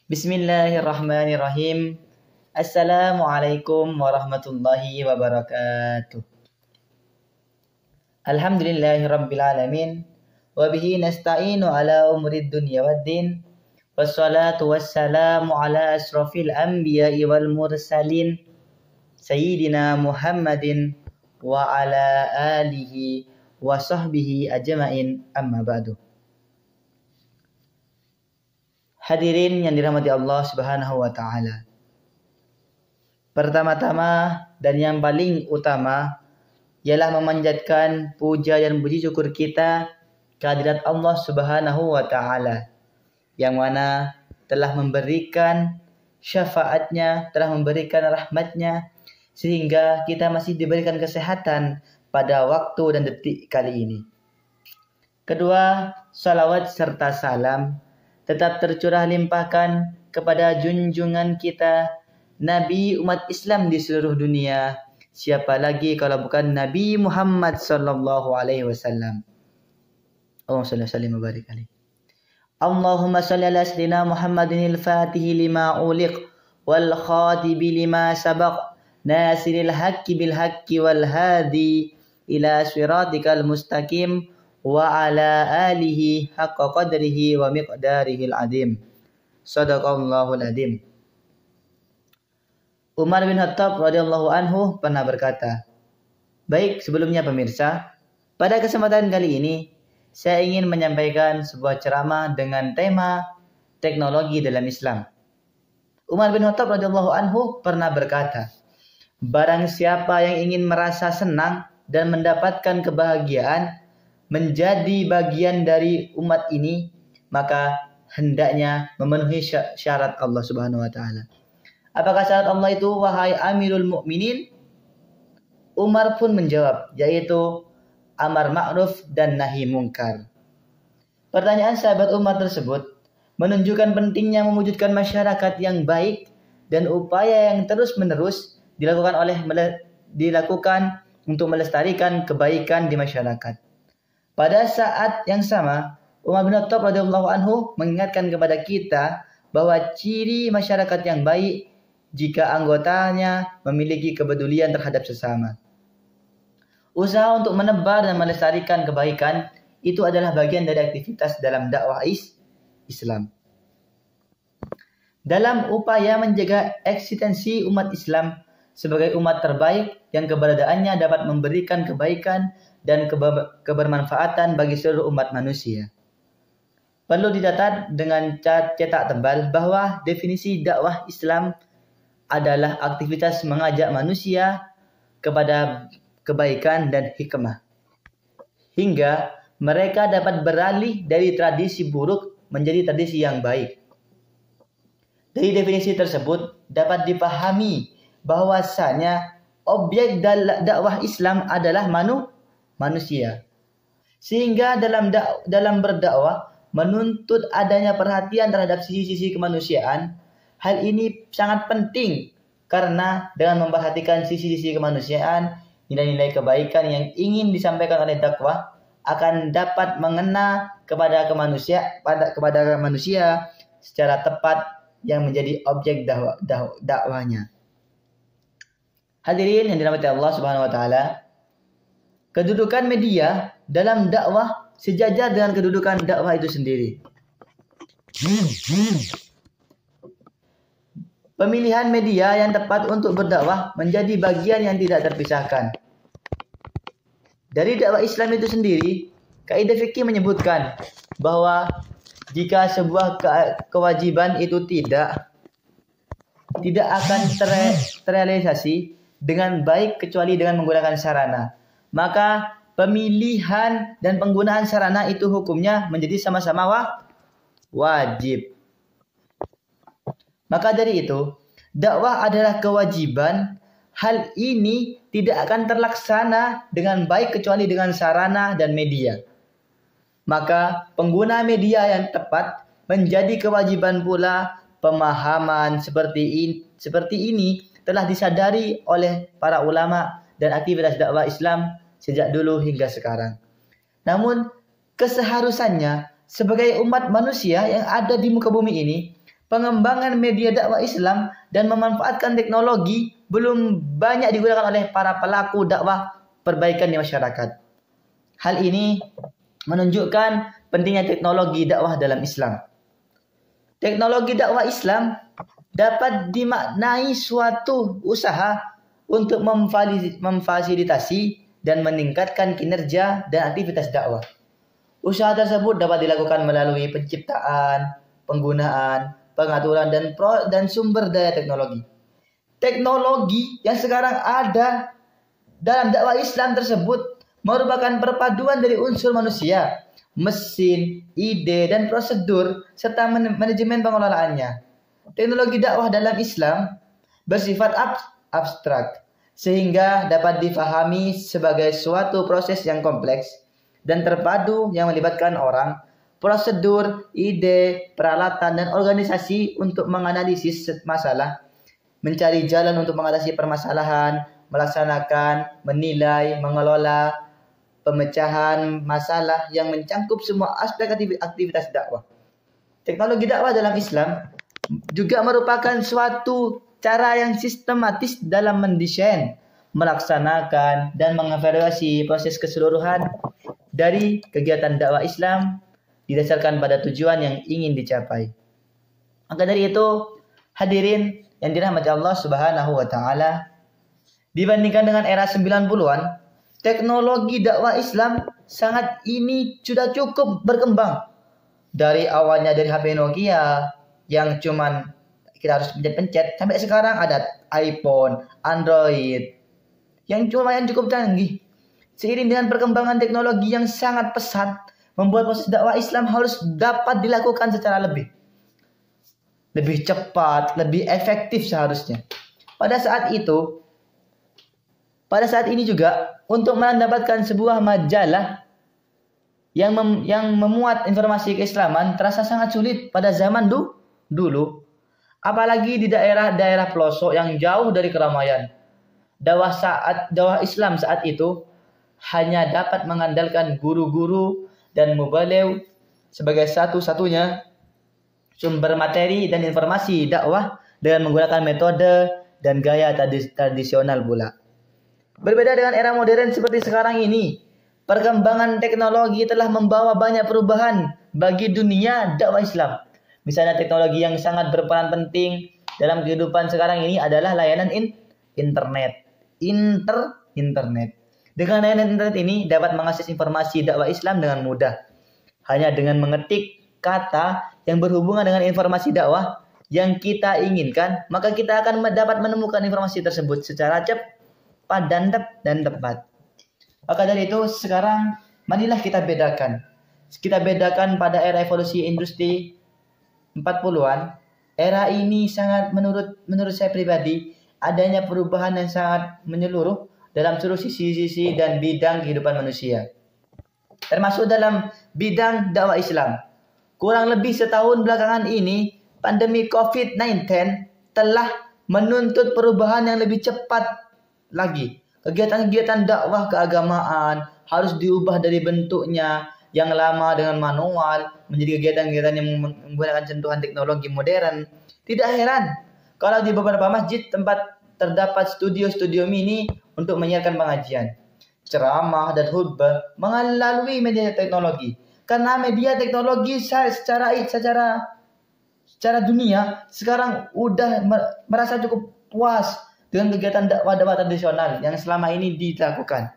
Bismillahirrahmanirrahim. Assalamualaikum warahmatullahi wabarakatuh. Alhamdulillahirabbil alamin wa bihi nasta'inu ala umurid dunya waddin. Wassalatu wassalamu ala asrofil anbiya'i wal mursalin Sayyidina Muhammadin wa ala alihi wa sahbihi ajma'in, amma ba'du. Hadirin yang dirahmati Allah Subhanahu wa taala. Pertama-tama dan yang paling utama ialah memanjatkan puja dan puji syukur kita kehadirat Allah Subhanahu wa taala yang mana telah memberikan syafaatnya, telah memberikan rahmatnya sehingga kita masih diberikan kesehatan pada waktu dan detik kali ini. Kedua, salawat serta salam tetap tercurah limpahkan kepada junjungan kita, Nabi umat Islam di seluruh dunia. Siapa lagi kalau bukan Nabi Muhammad sallallahu alaihi wasallam. Allahumma shalli wa sallim wa barik alaihi. Allahumma shalli ala sayyidina Muhammadin al-Fatihi lima uliq wal khatibi lima sabaq nasiril haqqi bil haqqi wal hadi ila siratikal mustaqim wa ala alihi haqqa qadrihi wa miqdarihil adim. Shadaqallahul adim. Umar bin Khattab radhiyallahu anhu pernah berkata, baik, sebelumnya pemirsa, pada kesempatan kali ini saya ingin menyampaikan sebuah ceramah dengan tema teknologi dalam Islam. Umar bin Khattab radhiyallahu anhu pernah berkata, barang siapa yang ingin merasa senang dan mendapatkan kebahagiaan menjadi bagian dari umat ini, maka hendaknya memenuhi syarat Allah Subhanahu wa taala. Apakah syarat Allah itu, wahai Amirul Mukminin? Umar pun menjawab, yaitu amar ma'ruf dan nahi mungkar. Pertanyaan sahabat Umar tersebut menunjukkan pentingnya mewujudkan masyarakat yang baik dan upaya yang terus-menerus dilakukan untuk melestarikan kebaikan di masyarakat. Pada saat yang sama, Umar bin Khattab radhiyallahu anhu mengingatkan kepada kita bahwa ciri masyarakat yang baik jika anggotanya memiliki kepedulian terhadap sesama. Usaha untuk menebar dan melestarikan kebaikan itu adalah bagian dari aktivitas dalam dakwah Islam. Dalam upaya menjaga eksistensi umat Islam sebagai umat terbaik yang keberadaannya dapat memberikan kebaikan dan kebermanfaatan bagi seluruh umat manusia. Perlu dicatat dengan cetak tebal bahwa definisi dakwah Islam adalah aktivitas mengajak manusia kepada kebaikan dan hikmah, hingga mereka dapat beralih dari tradisi buruk menjadi tradisi yang baik. Dari definisi tersebut dapat dipahami bahwasanya objek dakwah Islam adalah manusia. Sehingga dalam berdakwah menuntut adanya perhatian terhadap sisi-sisi kemanusiaan. Hal ini sangat penting karena dengan memperhatikan sisi-sisi kemanusiaan, nilai-nilai kebaikan yang ingin disampaikan oleh dakwah akan dapat mengena kepada manusia secara tepat yang menjadi objek dakwahnya. Hadirin yang dirahmati Allah Subhanahu wa taala, kedudukan media dalam dakwah sejajar dengan kedudukan dakwah itu sendiri. Pemilihan media yang tepat untuk berdakwah menjadi bagian yang tidak terpisahkan. Dari dakwah Islam itu sendiri, kaidah fikih menyebutkan bahwa jika sebuah kewajiban itu tidak akan terrealisasi dengan baik kecuali dengan menggunakan sarana, maka pemilihan dan penggunaan sarana itu hukumnya menjadi sama-sama wajib. Maka dari itu, dakwah adalah kewajiban. Hal ini tidak akan terlaksana dengan baik kecuali dengan sarana dan media. Maka pengguna media yang tepat menjadi kewajiban pula. Pemahaman seperti ini telah disadari oleh para ulama dan aktivitas dakwah Islam sejak dulu hingga sekarang. Namun keseharusannya sebagai umat manusia yang ada di muka bumi ini pengembangan media dakwah Islam dan memanfaatkan teknologi belum banyak digunakan oleh para pelaku dakwah perbaikan di masyarakat. Hal ini menunjukkan pentingnya teknologi dakwah dalam Islam. Teknologi dakwah Islam dapat dimaknai suatu usaha untuk memfasilitasi dan meningkatkan kinerja dan aktivitas dakwah. Usaha tersebut dapat dilakukan melalui penciptaan, penggunaan, pengaturan dan sumber daya teknologi. Teknologi yang sekarang ada dalam dakwah Islam tersebut merupakan perpaduan dari unsur manusia, mesin, ide, dan prosedur, serta manajemen pengelolaannya. Teknologi dakwah dalam Islam bersifat abstrak, sehingga dapat difahami sebagai suatu proses yang kompleks dan terpadu yang melibatkan orang, prosedur, ide, peralatan, dan organisasi untuk menganalisis masalah, mencari jalan untuk mengatasi permasalahan, melaksanakan, menilai, mengelola, pemecahan masalah yang mencangkup semua aspek aktivitas dakwah. Teknologi dakwah dalam Islam juga merupakan suatu cara yang sistematis dalam mendesain, melaksanakan, dan mengevaluasi proses keseluruhan dari kegiatan dakwah Islam didasarkan pada tujuan yang ingin dicapai. Maka dari itu, hadirin yang dirahmati Allah Subhanahu wa taala, dibandingkan dengan era 90-an, teknologi dakwah Islam sudah cukup berkembang. Dari awalnya dari HP Nokia yang cuman kita harus pencet-pencet, sampai sekarang ada iPhone, Android yang cukup canggih. Seiring dengan perkembangan teknologi yang sangat pesat, membuat proses dakwah Islam harus dapat dilakukan secara lebih cepat, lebih efektif seharusnya. Pada saat ini juga, untuk mendapatkan sebuah majalah yang memuat informasi keislaman terasa sangat sulit pada zaman dulu. Apalagi di daerah-daerah pelosok yang jauh dari keramaian. Dakwah Islam saat itu hanya dapat mengandalkan guru-guru dan mubaligh sebagai satu-satunya sumber materi dan informasi dakwah dengan menggunakan metode dan gaya tradisional pula. Berbeda dengan era modern seperti sekarang ini, perkembangan teknologi telah membawa banyak perubahan bagi dunia dakwah Islam. Misalnya teknologi yang sangat berperan penting dalam kehidupan sekarang ini adalah layanan internet. Dengan layanan internet ini dapat mengakses informasi dakwah Islam dengan mudah. Hanya dengan mengetik kata yang berhubungan dengan informasi dakwah yang kita inginkan, maka kita akan dapat menemukan informasi tersebut secara cepat dan tepat. Maka dari itu sekarang marilah kita bedakan. Kita bedakan pada era evolusi industri 40-an. Era ini sangat menurut saya pribadi adanya perubahan yang sangat menyeluruh dalam seluruh sisi-sisi dan bidang kehidupan manusia, termasuk dalam bidang dakwah Islam. Kurang lebih setahun belakangan ini, pandemi COVID-19 telah menuntut perubahan yang lebih cepat lagi. Kegiatan-kegiatan dakwah keagamaan harus diubah dari bentuknya yang lama dengan manual menjadi kegiatan-kegiatan yang menggunakan sentuhan teknologi modern. Tidak heran kalau di beberapa masjid tempat terdapat studio-studio mini untuk menyiarkan pengajian, ceramah, dan khutbah melalui media teknologi. Karena media teknologi secara dunia sekarang udah merasa cukup puas dengan kegiatan dakwah tradisional yang selama ini dilakukan.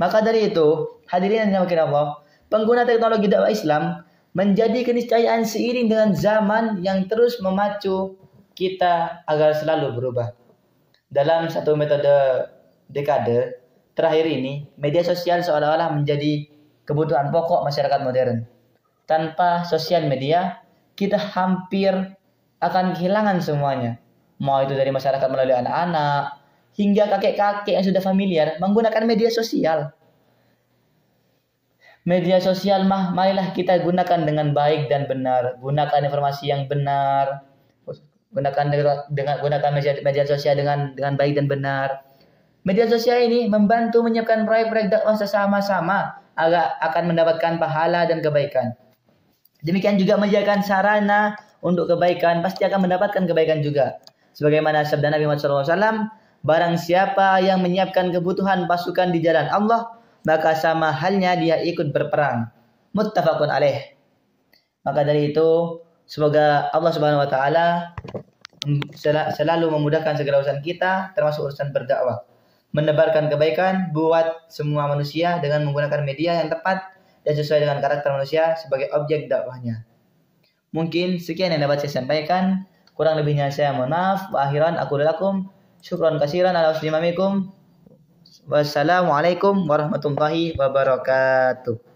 Maka dari itu, hadirin yang dirahmati Allah, pengguna teknologi dakwah Islam menjadi keniscayaan seiring dengan zaman yang terus memacu kita agar selalu berubah. Dalam satu metode dekade terakhir ini, media sosial seolah-olah menjadi kebutuhan pokok masyarakat modern. Tanpa sosial media, kita hampir akan kehilangan semuanya. Mau itu dari masyarakat melalui anak-anak, hingga kakek-kakek yang sudah familiar menggunakan media sosial. Media sosial marilah kita gunakan dengan baik dan benar. Gunakan informasi yang benar. Gunakan media sosial dengan baik dan benar. Media sosial ini membantu menyiapkan proyek-proyek dakwah sesama-sama agar akan mendapatkan pahala dan kebaikan. Demikian juga menjadikan sarana untuk kebaikan, pasti akan mendapatkan kebaikan juga. Sebagaimana sabda Nabi Muhammad SAW, barang siapa yang menyiapkan kebutuhan pasukan di jalan Allah, maka sama halnya dia ikut berperang. Muttafaqun alaih. Maka dari itu, semoga Allah Subhanahu wa taala selalu memudahkan segala urusan kita, termasuk urusan berdakwah. Menebarkan kebaikan buat semua manusia dengan menggunakan media yang tepat dan sesuai dengan karakter manusia sebagai objek dakwahnya. Mungkin sekian yang dapat saya sampaikan. Kurang lebihnya saya mohon maaf. Wa akhiran aqulu lakum syukran katsiran ala husni istimi'ikum. Wassalamualaikum warahmatullahi wabarakatuh.